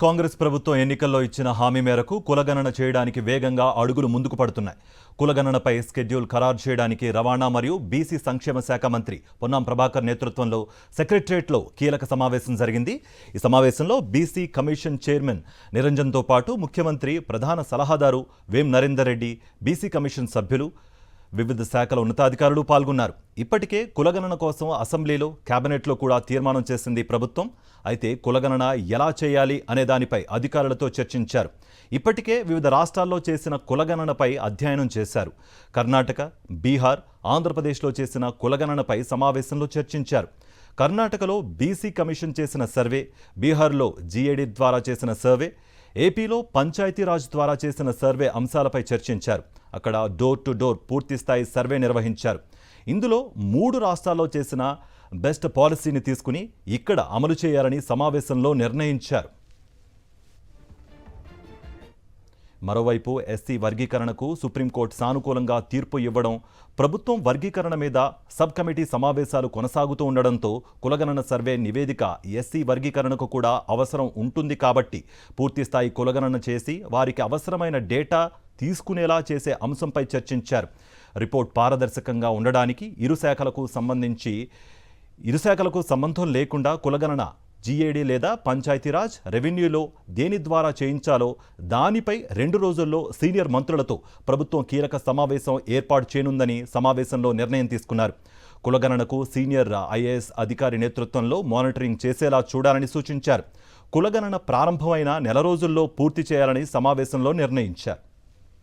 కాంగ్రెస్ ప్రభుత్వం ఎన్నికల్లో ఇచ్చిన హామీ మేరకు కులగణన చేయడానికి వేగంగా అడుగులు ముందుకు పడుతున్నాయి. కులగణనపై స్కెడ్యూల్ ఖరారు చేయడానికి రవాణా మరియు బీసీ సంక్షేమ శాఖ మంత్రి పొన్నం ప్రభాకర్ నేతృత్వంలో సెక్రటరియట్లో కీలక సమావేశం జరిగింది. ఈ సమావేశంలో బీసీ కమిషన్ చైర్మన్ నిరంజన్తో పాటు ముఖ్యమంత్రి ప్రధాన సలహాదారు వేం నరేందర్ రెడ్డి, బీసీ కమిషన్ సభ్యులు, వివిధ శాఖల ఉన్నతాధికారులు పాల్గొన్నారు. ఇప్పటికే కులగణన కోసం అసెంబ్లీలో, కేబినెట్లో కూడా తీర్మానం చేసింది ప్రభుత్వం. అయితే కులగణన ఎలా చేయాలి అనే దానిపై అధికారులతో చర్చించారు. ఇప్పటికే వివిధ రాష్ట్రాల్లో చేసిన కులగణనపై అధ్యయనం చేశారు. కర్ణాటక, బీహార్, ఆంధ్రప్రదేశ్లో చేసిన కులగణనపై సమావేశంలో చర్చించారు. కర్ణాటకలో బీసీ కమిషన్ చేసిన సర్వే, బీహార్లో జీఏడీ ద్వారా చేసిన సర్వే, ఏపీలో పంచాయతీరాజ్ ద్వారా చేసిన సర్వే అంశాలపై చర్చించారు. అక్కడ డోర్ టు డోర్ పూర్తిస్థాయి సర్వే నిర్వహించారు. ఇందులో 3 రాష్ట్రాల్లో చేసిన బెస్ట్ పాలసీని తీసుకుని ఇక్కడ అమలు చేయాలని సమావేశంలో నిర్ణయించారు. మరోవైపు ఎస్సీ వర్గీకరణకు సుప్రీంకోర్టు సానుకూలంగా తీర్పు ఇవ్వడం, ప్రభుత్వం వర్గీకరణ మీద సబ్ కమిటీ సమావేశాలు కొనసాగుతూ ఉండడంతో కులగణన సర్వే నివేదిక ఎస్సీ వర్గీకరణకు కూడా అవసరం ఉంటుంది కాబట్టి పూర్తిస్థాయి కులగణన చేసి వారికి అవసరమైన డేటా తీసుకునేలా చేసే అంశంపై చర్చించారు. రిపోర్ట్ పారదర్శకంగా ఉండడానికి ఇరు శాఖలకు సంబంధం లేకుండా కులగణన జీఏడీ లేదా పంచాయతీరాజ్, రెవెన్యూలో దేని ద్వారా చేయించాలో దానిపై 2 రోజుల్లో సీనియర్ మంత్రులతో ప్రభుత్వం కీలక సమావేశం ఏర్పాటు చేయనుందని సమావేశంలో నిర్ణయం తీసుకున్నారు. కులగణనకు సీనియర్ ఐఏఎస్ అధికారి నేతృత్వంలో మానిటరింగ్ చేసేలా చూడాలని సూచించారు. కులగణన ప్రారంభమైన నెల రోజుల్లో పూర్తి చేయాలని సమావేశంలో నిర్ణయించారు.